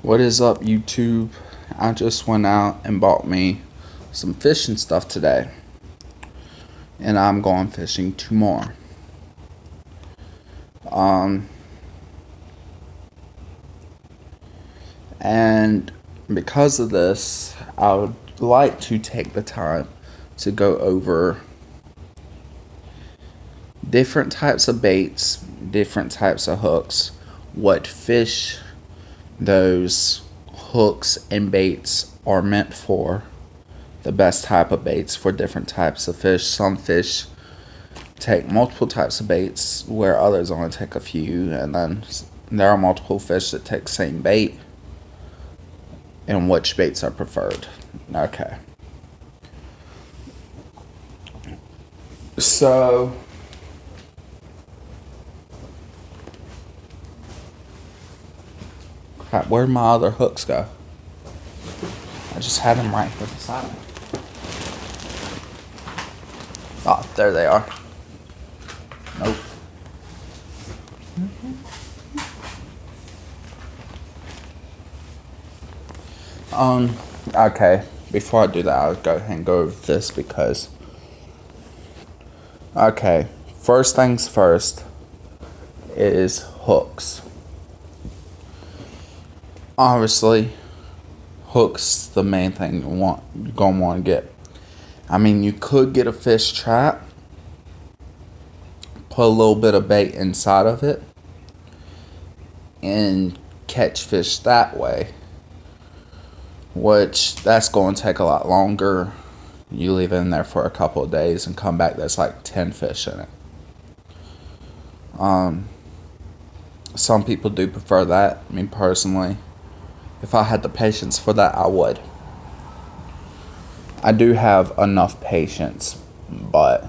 What is up, YouTube? I just went out and bought me some fishing stuff today, and I'm going fishing tomorrow. And because of this, I would like to take the time to go over different types of baits, different types of hooks, what fish those hooks and baits are meant for, the best type of baits for different types of fish. Some fish take multiple types of baits, where others only take a few, and then there are multiple fish that take same bait, and which baits are preferred. Okay. So, crap, where'd my other hooks go? I just had them right here beside me. Oh, there they are. Nope. Okay. Before I do that, I'll go ahead and go over this because... Okay. First things first is hooks. Obviously, hooks the main thing you're gonna want to get. I mean, you could get a fish trap, put a little bit of bait inside of it, and catch fish that way, which that's going to take a lot longer. You leave it in there for a couple of days and come back, there's like 10 fish in it. Some people do prefer that. Me personally, if I had the patience for that, I would. I do have enough patience, but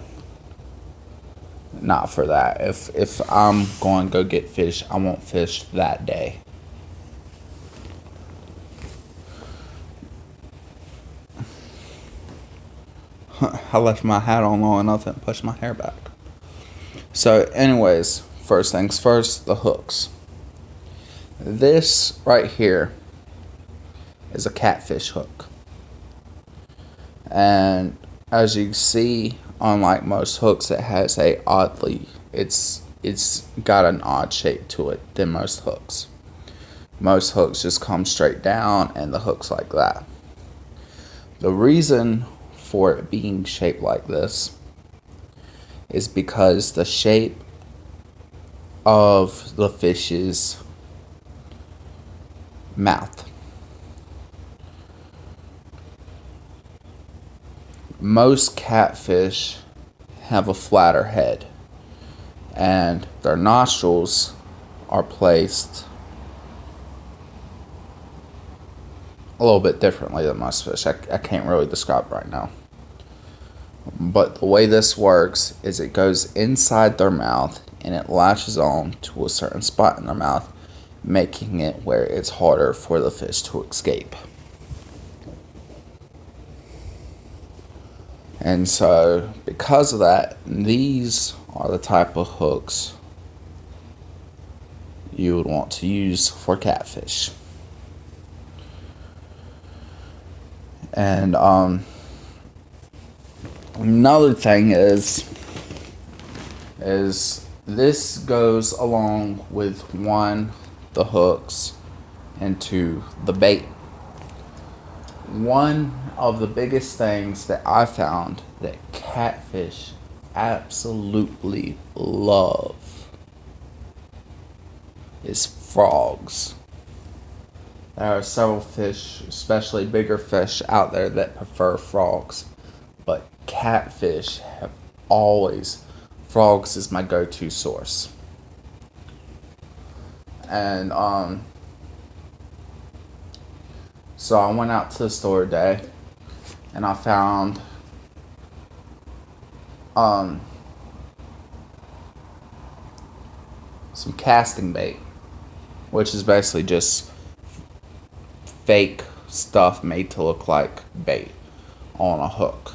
not for that. If I'm going to go get fish, I won't fish that day. I left my hat on long enough and pushed my hair back. So anyways, first things first, the hooks. This right here is a catfish hook. And as you see, unlike most hooks, it has it's got an odd shape to it than most hooks. Most hooks just come straight down and the hook's like that. The reason for it being shaped like this is because the shape of the fish's mouth. Most catfish have a flatter head, and their nostrils are placed a little bit differently than most fish. I can't really describe it right now. But the way this works is it goes inside their mouth and it latches on to a certain spot in their mouth, making it where it's harder for the fish to escape. And so, because of that, these are the type of hooks you would want to use for catfish. And another thing is this goes along with one, the hooks, and two, the bait. One of the biggest things that I found that catfish absolutely love is frogs. There are several fish, especially bigger fish out there, that prefer frogs, but catfish have frogs is my go-to source. And so I went out to the store today and I found some casting bait, which is basically just fake stuff made to look like bait on a hook.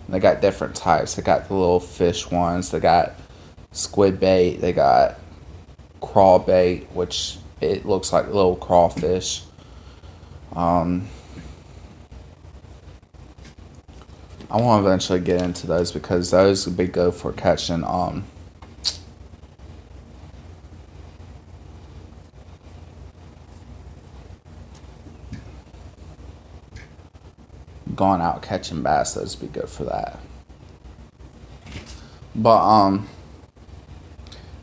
And they got different types. They got the little fish ones, they got squid bait, they got crawl bait, which It looks like little crawfish. I want to eventually get into those because those would be good for catching going out catching bass. Those would be good for that. But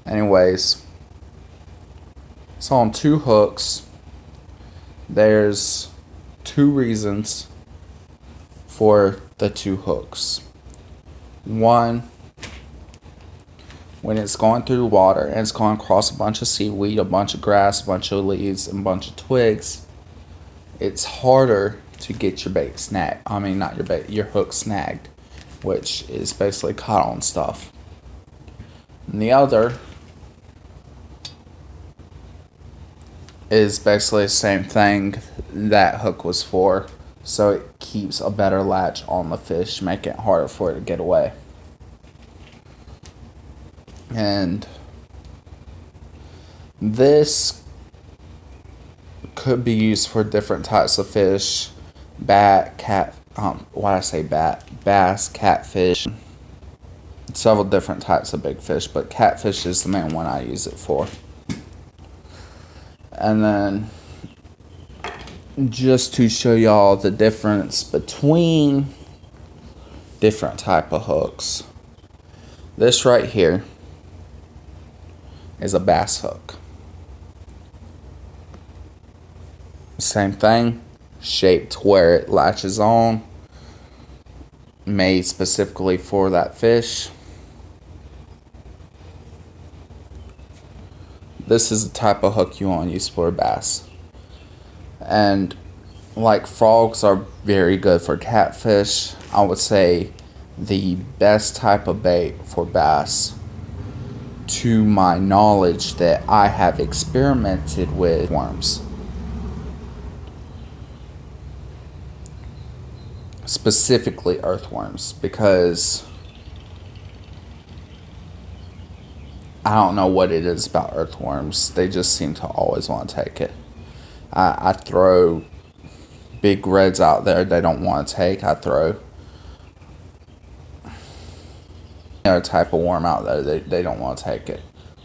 anyways, it's on 2 hooks. There's 2 reasons for the 2 hooks. One, when it's going through the water and it's going across a bunch of seaweed, a bunch of grass, a bunch of leaves, and a bunch of twigs, it's harder to get your bait snagged. I mean, not your bait, your hook snagged, which is basically caught on stuff. And the other is basically the same thing that hook was for. So it keeps a better latch on the fish, making it harder for it to get away. And this could be used for different types of fish. Bass, catfish, several different types of big fish, but catfish is the main one I use it for. And then, just to show y'all the difference between different type of hooks, this right here is a bass hook. Same thing, shaped where it latches on, made specifically for that fish. This is the type of hook you want to use for a bass. And like frogs are very good for catfish, I would say the best type of bait for bass, to my knowledge that I have experimented with, worms. Specifically earthworms, because I don't know what it is about earthworms. They just seem to always want to take it. I throw big reds out there they don't want to take. I throw another type of worm out there they don't want to take it.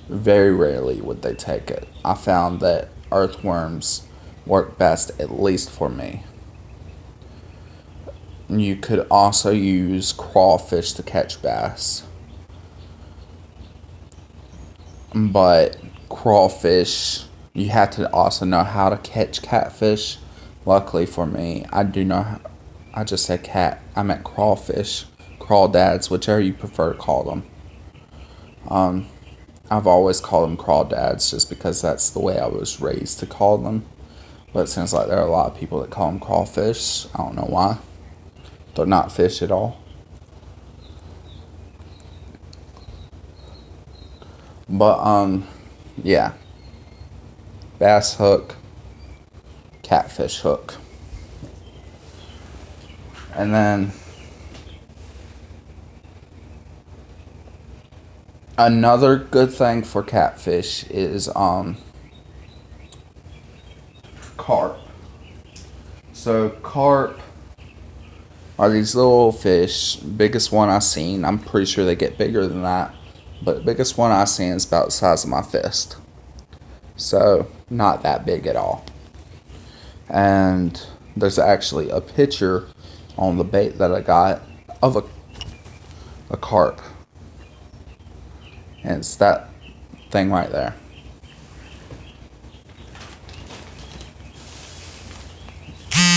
Very rarely would they take it. I found that earthworms work best, at least for me. You could also use crawfish to catch bass. But crawfish, you have to also know how to catch catfish. Luckily for me, I do know. I just said cat. I meant crawfish, crawdads, whichever you prefer to call them. I've always called them crawdads just because that's the way I was raised to call them. But it seems like there are a lot of people that call them crawfish. I don't know why. They're not fish at all. But yeah. Bass hook, catfish hook. And then another good thing for catfish is carp. So carp are these little fish. Biggest one I've seen, I'm pretty sure they get bigger than that, but the biggest one I've seen is about the size of my fist. So not that big at all. And there's actually a picture on the bait that I got of a carp. And it's that thing right there.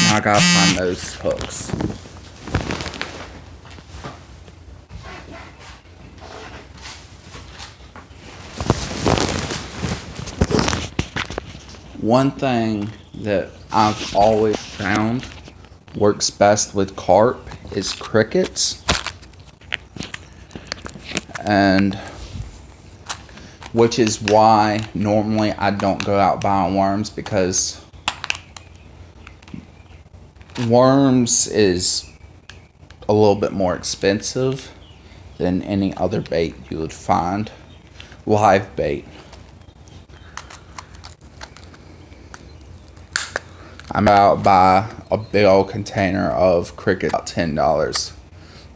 Now I gotta find those hooks. One thing that I've always found works best with carp is crickets. And which is why normally I don't go out buying worms, because worms is a little bit more expensive than any other bait you would find. Live bait. I'm about buy a big old container of crickets about $10.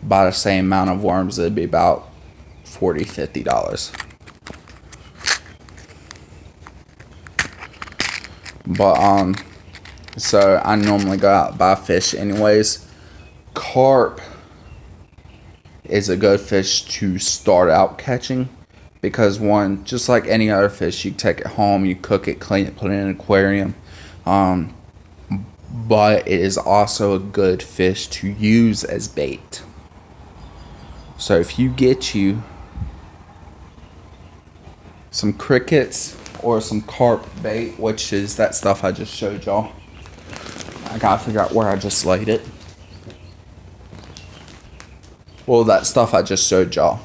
Buy the same amount of worms, it'd be about $40-$50. But so I normally go out and buy fish anyways. Carp is a good fish to start out catching because one, just like any other fish, you take it home, you cook it, clean it, put it in an aquarium. But it is also a good fish to use as bait. So if you get you some crickets or some carp bait, which is that stuff I just showed y'all, I gotta figure out where I just laid it. Well, that stuff I just showed y'all.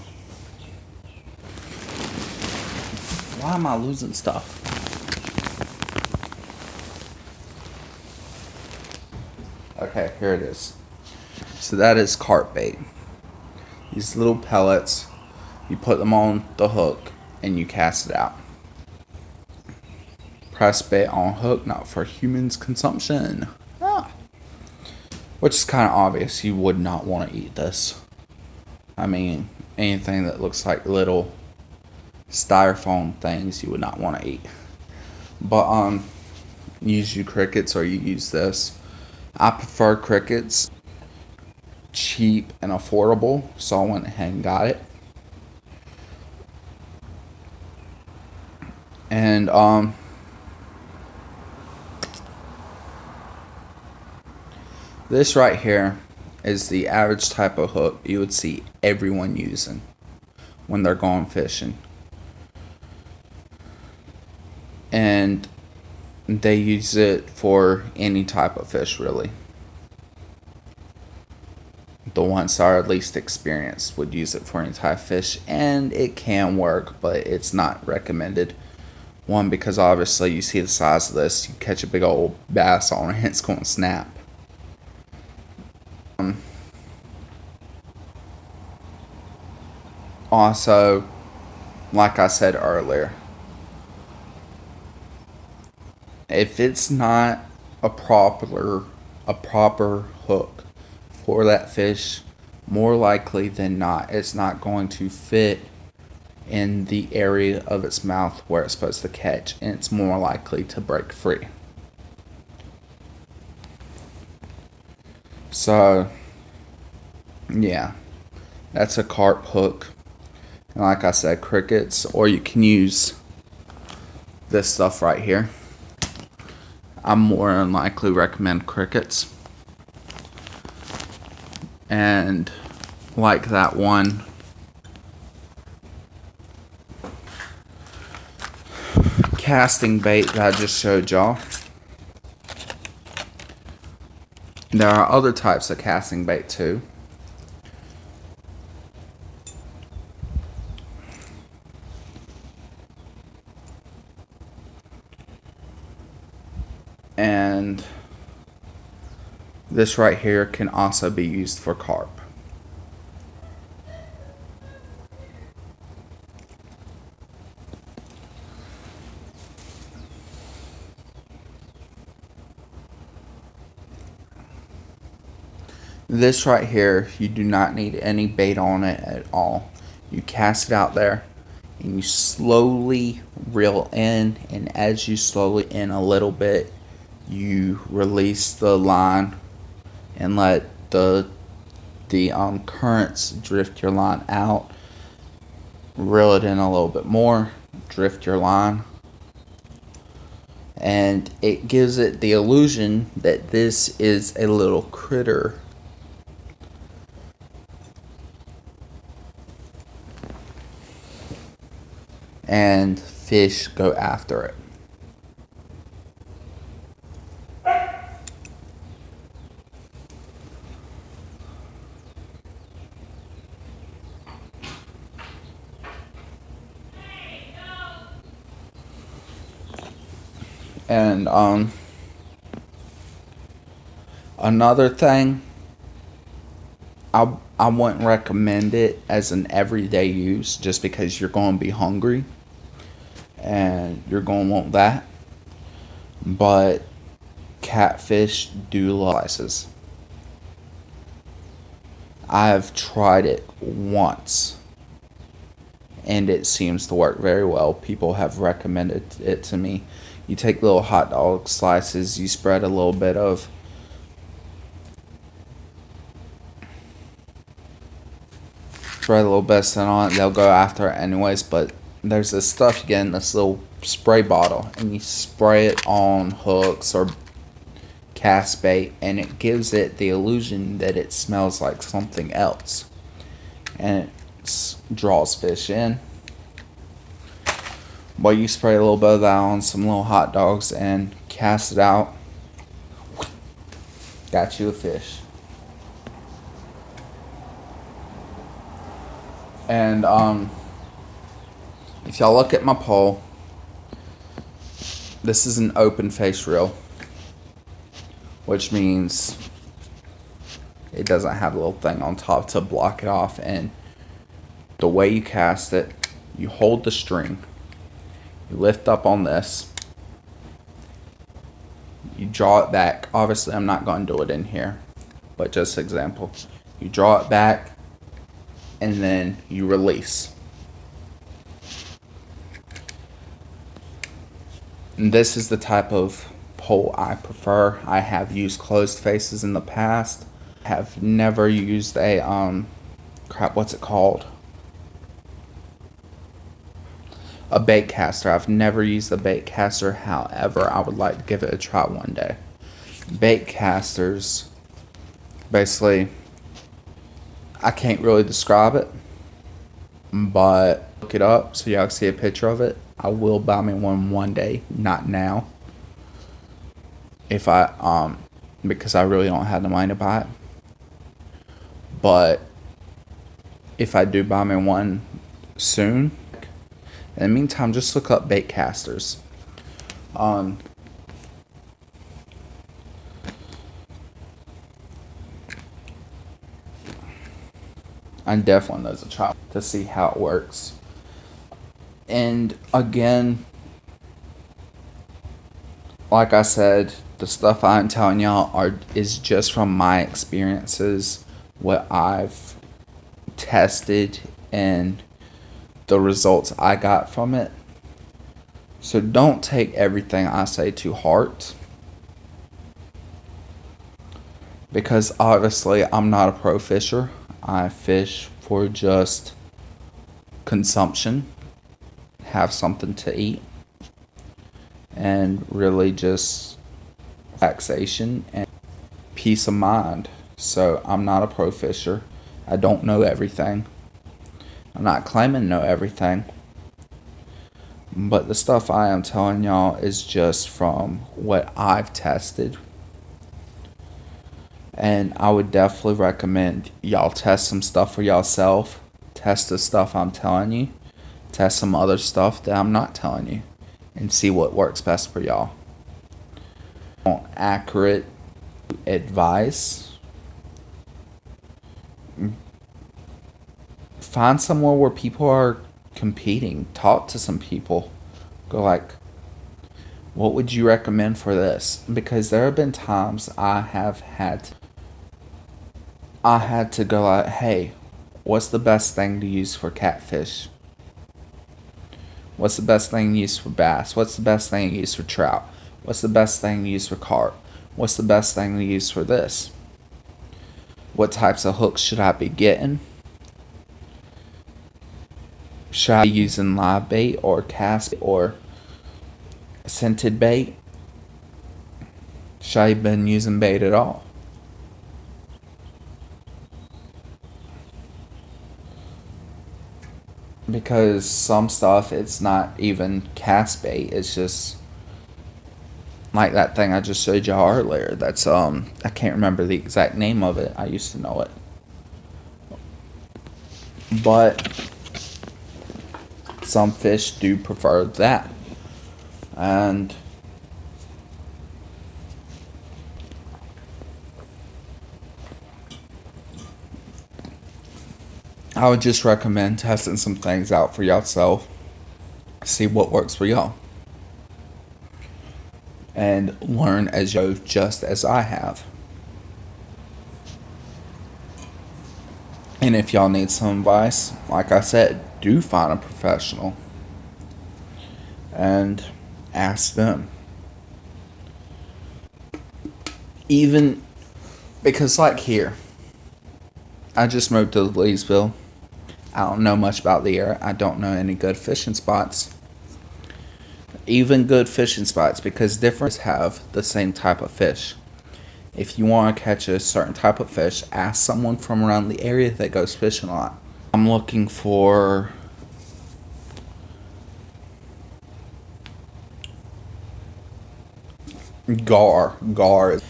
Why am I losing stuff? Okay, here it is. So that is carp bait. These little pellets, you put them on the hook and you cast it out. Press bait on hook, not for humans' consumption. Which is kind of obvious. You would not want to eat this. I mean, anything that looks like little styrofoam things you would not want to eat. But use you crickets or you use this. I prefer crickets. Cheap and affordable, so I went ahead and got it. And this right here is the average type of hook you would see everyone using when they're going fishing. And they use it for any type of fish, really. The ones that are least experienced would use it for any type of fish, and it can work, but it's not recommended. One, because obviously you see the size of this, you catch a big old bass on it, it's going to snap. Also, like I said earlier, if it's not a proper hook for that fish, more likely than not, it's not going to fit in the area of its mouth where it's supposed to catch, and it's more likely to break free. So, yeah, that's a carp hook. And like I said, crickets, or you can use this stuff right here. I'm more than likely recommend crickets. And like that one casting bait that I just showed y'all, there are other types of casting bait too. And this right here can also be used for carp. This right here, you do not need any bait on it at all. You cast it out there and you slowly reel in, and as you slowly in a little bit, you release the line and let the currents drift your line out. Reel it in a little bit more, drift your line, and it gives it the illusion that this is a little critter. And fish go after it. And another thing, I wouldn't recommend it as an everyday use, just because you're going to be hungry and you're going to want that. But catfish do slices. I've tried it once and it seems to work very well. People have recommended it to me. You take little hot dog slices, you spread a little bit of cinnamon on it. They'll go after it anyways, but there's this stuff you get in this little spray bottle and you spray it on hooks or cast bait and it gives it the illusion that it smells like something else and it draws fish in. But you spray a little bit of that on some little hot dogs and cast it out. Got you a fish. And if y'all look at my pole, this is an open face reel, which means it doesn't have a little thing on top to block it off. And the way you cast it, you hold the string, you lift up on this, you draw it back. Obviously I'm not going to do it in here, but just example, you draw it back and then you release. And this is the type of pole I prefer. I have used closed faces in the past. Have never used a what's it called? A bait caster. I've never used a bait caster. However, I would like to give it a try one day. Bait casters, basically, I can't really describe it, but look it up so y'all can see a picture of it. I will buy me one day, not now. If I because I really don't have the money to buy it. But if I do buy me one soon, in the meantime, just look up bait casters. I definitely knows a try to see how it works. And again, like I said, the stuff I'm telling y'all is just from my experiences, what I've tested, and the results I got from it. So don't take everything I say to heart, because obviously I'm not a pro fisher. I fish for just consumption, have something to eat, and really just relaxation and peace of mind. So I'm not a pro fisher. I don't know everything. I'm not claiming to know everything. But the stuff I am telling y'all is just from what I've tested. And I would definitely recommend y'all test some stuff for yourself. Test the stuff I'm telling you. Test some other stuff that I'm not telling you. And see what works best for y'all. Want accurate advice? Find somewhere where people are competing. Talk to some people. Go like, what would you recommend for this? Because there have been times I had to go like, hey, what's the best thing to use for catfish? What's the best thing to use for bass? What's the best thing to use for trout? What's the best thing to use for carp? What's the best thing to use for this? What types of hooks should I be getting? Should I be using live bait or cast or scented bait? Should I have been using bait at all? Because some stuff, it's not even cast bait. It's just like that thing I just showed y'all earlier. That's I can't remember the exact name of it. I used to know it. But some fish do prefer that. And I would just recommend testing some things out for yourself. See what works for y'all. and learn as you go, just as I have. And if y'all need some advice, like I said, do find a professional and ask them. Even because, like here, I just moved to Leesville. I don't know much about the area. I don't know any good fishing spots. Even good fishing spots, because different have the same type of fish. If you want to catch a certain type of fish, ask someone from around the area that goes fishing a lot. I'm looking for gar. Gar.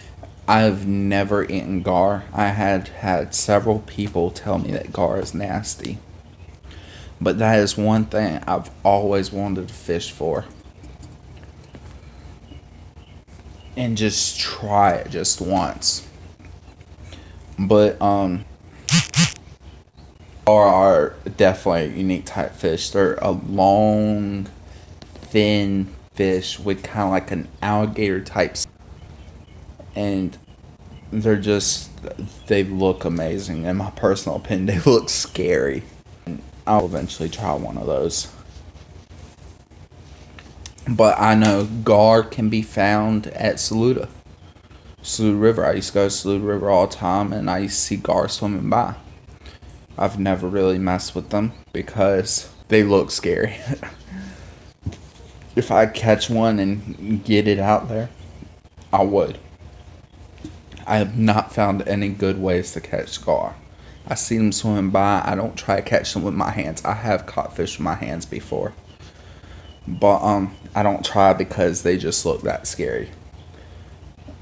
I've never eaten gar. I had several people tell me that gar is nasty. But that is one thing I've always wanted to fish for. And just try it just once. But are definitely a unique type fish. They're a long, thin fish with kind of like an alligator type, and they look amazing. In my personal opinion, they look scary. I'll eventually try one of those. But I know gar can be found at Saluda River. I used to go to Saluda River all the time, and I used to see gar swimming by. I've never really messed with them because they look scary. If I catch one and get it out there, I would. I have not found any good ways to catch gar. I see them swimming by. I don't try to catch them with my hands. I have caught fish with my hands before. But I don't try because they just look that scary.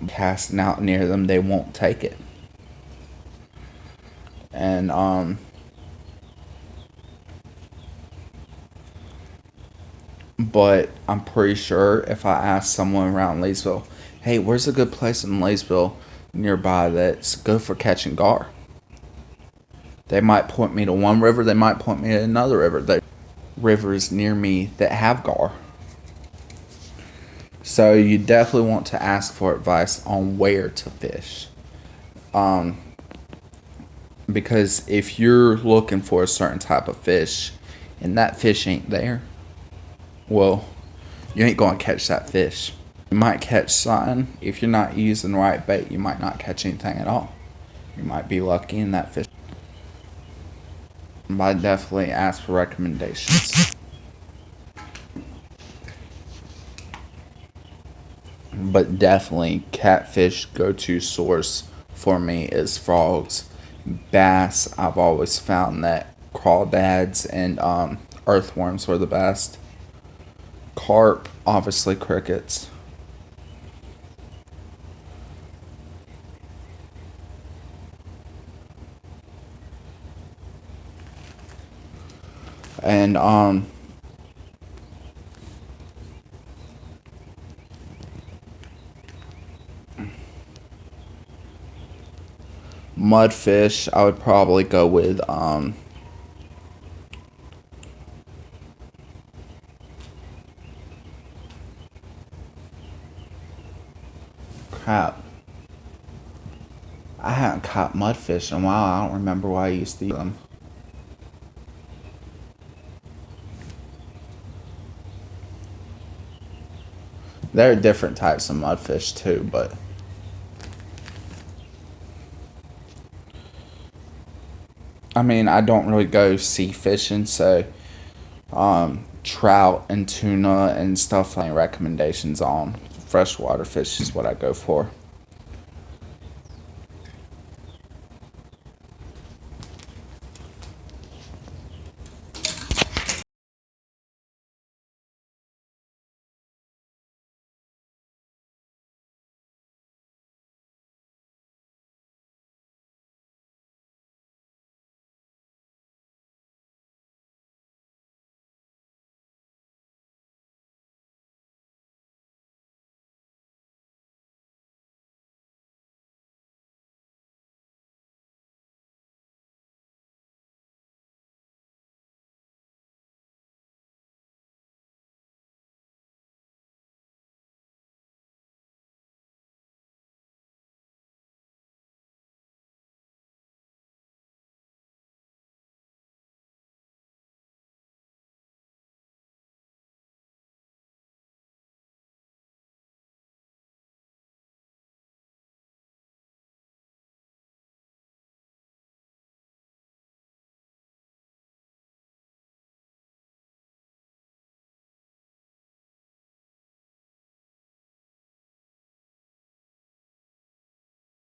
Casting out near them, they won't take it. And but I'm pretty sure if I ask someone around Leesville, hey, where's a good place in Leesville nearby that's good for catching gar? They might point me to one river. They might point me to another river. There are rivers near me that have gar. So you definitely want to ask for advice on where to fish. Because if you're looking for a certain type of fish and that fish ain't there, well, you ain't going to catch that fish. You might catch something. If you're not using the right bait, you might not catch anything at all. You might be lucky in that fish. But I definitely ask for recommendations. But definitely catfish go-to source for me is frogs. Bass, I've always found that crawdads and earthworms were the best. Carp, obviously crickets. And mudfish, I would probably go with crap. I haven't caught mudfish in a while. I don't remember why I used to eat them. There are different types of mudfish too, but I mean, I don't really go sea fishing, so trout and tuna and stuff like recommendations on freshwater fish is what I go for.